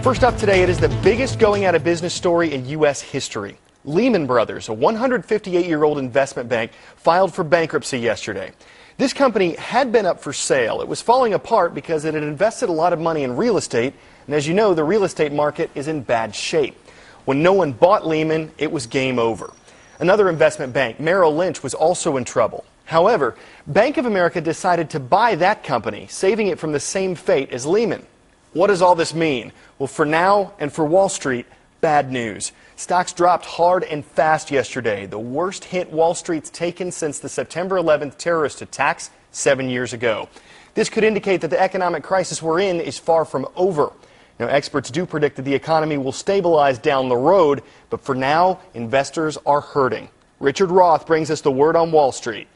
First up today, it is the biggest going out of business story in U.S. history. Lehman Brothers, a 158-year-old investment bank, filed for bankruptcy yesterday. This company had been up for sale. It was falling apart because it had invested a lot of money in real estate, and as you know, the real estate market is in bad shape. When no one bought Lehman, it was game over. Another investment bank, Merrill Lynch, was also in trouble. However, Bank of America decided to buy that company, saving it from the same fate as Lehman. What does all this mean? Well, for now and for Wall Street, bad news. Stocks dropped hard and fast yesterday, the worst hit Wall Street's taken since the September 11th terrorist attacks 7 years ago. This could indicate that the economic crisis we're in is far from over. Now, experts do predict that the economy will stabilize down the road, but for now, investors are hurting. Richard Roth brings us the word on Wall Street.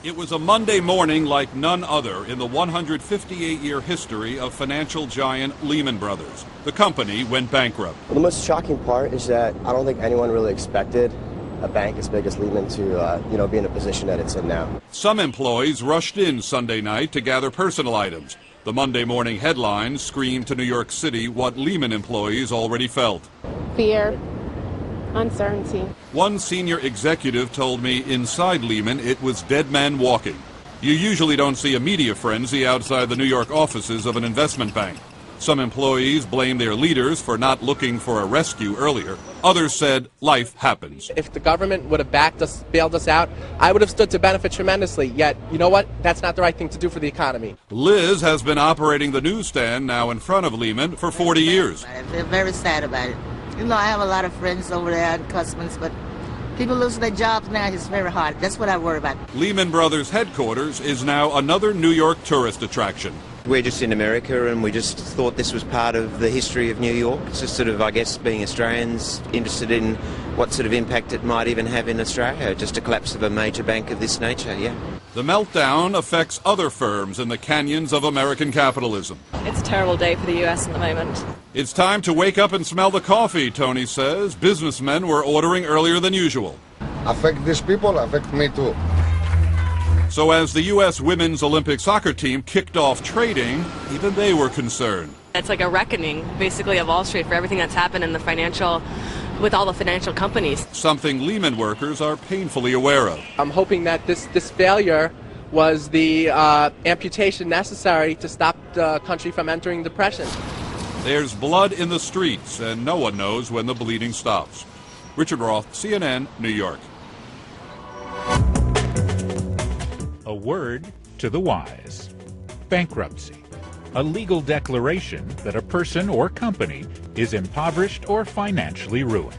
It was a Monday morning like none other in the 158-year history of financial giant Lehman Brothers. The company went bankrupt. Well, the most shocking part is that I don't think anyone really expected a bank as big as Lehman to, be in a position that it's in now. Some employees rushed in Sunday night to gather personal items. The Monday morning headlines screamed to New York City what Lehman employees already felt. Fear. Uncertainty. One senior executive told me inside Lehman it was dead man walking. You usually don't see a media frenzy outside the New York offices of an investment bank. Some employees blame their leaders for not looking for a rescue earlier. Others said life happens. If the government would have backed us, bailed us out, I would have stood to benefit tremendously. Yet, you know what? That's not the right thing to do for the economy. Liz has been operating the newsstand now in front of Lehman for 40 years. They're very sad about it. I have a lot of friends over there and customers, but people losing their jobs now is very hard. That's what I worry about. Lehman Brothers headquarters is now another New York tourist attraction. We're just in America and we just thought this was part of the history of New York. It's just sort of, I guess, being Australians interested in what sort of impact it might even have in Australia. Just a collapse of a major bank of this nature, yeah. The meltdown affects other firms in the canyons of American capitalism. It's a terrible day for the U.S. at the moment. It's time to wake up and smell the coffee, Tony says. Businessmen were ordering earlier than usual. Affect these people, affect me too. So as the U.S. women's Olympic soccer team kicked off trading, even they were concerned. It's like a reckoning, basically, of Wall Street for everything that's happened in with all the financial companies. Something Lehman workers are painfully aware of. I'm hoping that this failure was the amputation necessary to stop the country from entering depression. There's blood in the streets, and no one knows when the bleeding stops. Richard Roth, CNN, New York. A word to the wise. Bankruptcy. A legal declaration that a person or company is impoverished or financially ruined.